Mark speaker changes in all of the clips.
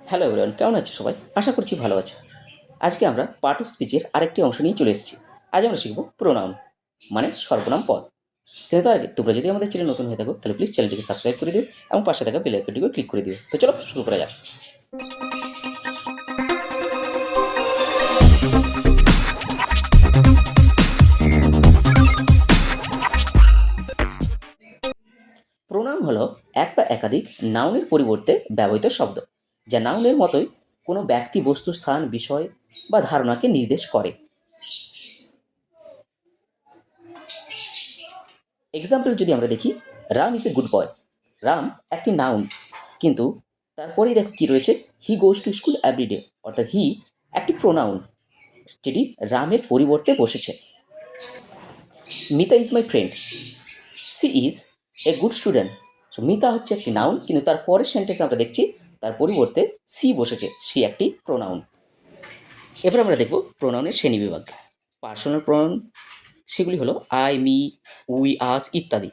Speaker 1: Hello everyone, কেমন আছো সবাই? আশা করছি ভালো আছো। আজকে আমরা পার্ট অফ স্পিচের আরেকটি অংশ নিয়ে চলে এসেছি। আজ আমরা শিখব প্রোনাউন, মানে সর্বনাম পদ। কিন্তু তার আগে তোমরা যদি আমাদের চ্যানেল নতুন হয়ে থাকো তাহলে প্লিজ চ্যানেলটিকে সাবস্ক্রাইব করে দিও এবং পাশে থাকা বেল আইকনটিকে ক্লিক করে দিও। তো চলো শুরু করা যাক। প্রোনাউন হলো এক বা একাধিক নাউনের পরিবর্তে ব্যবহৃত শব্দ, যা নাউনের মতোই কোনো ব্যক্তি, বস্তু, স্থান, বিষয় বা ধারণাকে নির্দেশ করে। এক্সাম্পল যদি আমরা দেখি, Ram is a good boy. Ram একটি নাউন, কিন্তু তারপরেই দেখো কি রয়েছে, he goes to school everyday, অর্থাৎ হি একটি প্রোনাউন যেটি রামের পরিবর্তে বসেছে। Mita is my friend, she is a good student. So Mita হচ্ছে একটি নাউন, কিন্তু তার পরের সেন্টেন্সে আমরা দেখছি তার পরিবর্তে সি বসেছে, সি একটি প্রোনাউন। এবার আমরা দেখব প্রোনাউনের শ্রেণীবিভাগ। পার্সোনাল প্রোনাউন, সেগুলি হলো আই, মি, উই, আস ইত্যাদি।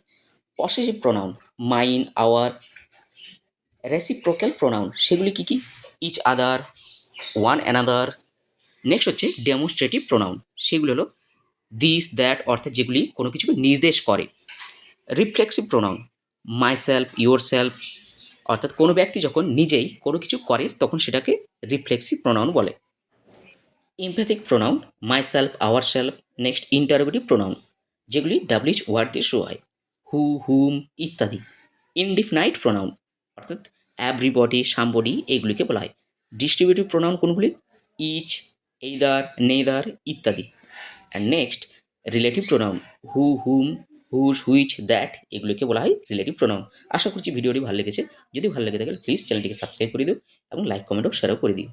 Speaker 1: Possessive pronoun, mine, our. Reciprocal pronoun, সেগুলি কী কী? Each other, one another. Next হচ্ছে ডেমনস্ট্রেটিভ প্রোনাউন, সেগুলি হলো দিস, দ্যাট, অর্থাৎ যেগুলি কোনো কিছুকে নির্দেশ করে। Reflexive pronoun, my self, your self, অর্থাৎ কোনো ব্যক্তি যখন নিজেই কোনো কিছু করে তখন সেটাকে রিফ্লেক্সিভ প্রোনাউন বলে। Emphatic pronoun, myself, ourself. Next interrogative pronoun, যেগুলি ডাব্লিউএইচ ওয়ার্ড দিয়ে শুরু হয়, হু, হুম ইত্যাদি। ইনডিফিনাইট প্রোনাউন, অর্থাৎ এভরিবডি, সামবডি, এইগুলিকে বলা হয়। ডিস্ট্রিবিউটিভ প্রোনাউন কোনগুলি? ইচ, এইদার, নেদার ইত্যাদি। And next relative pronoun, who, whom, whose, which, that, এগুলিকে বলা হয় রিলেটিভ প্রোনাউন। আশা করছি ভিডিওটি ভালো লেগেছে। যদি ভালো লেগে থাকে প্লিজ চ্যানেলটিকে সাবস্ক্রাইব করে দিও এবং লাইক, কমেন্ট ও শেয়ারও করে দিও।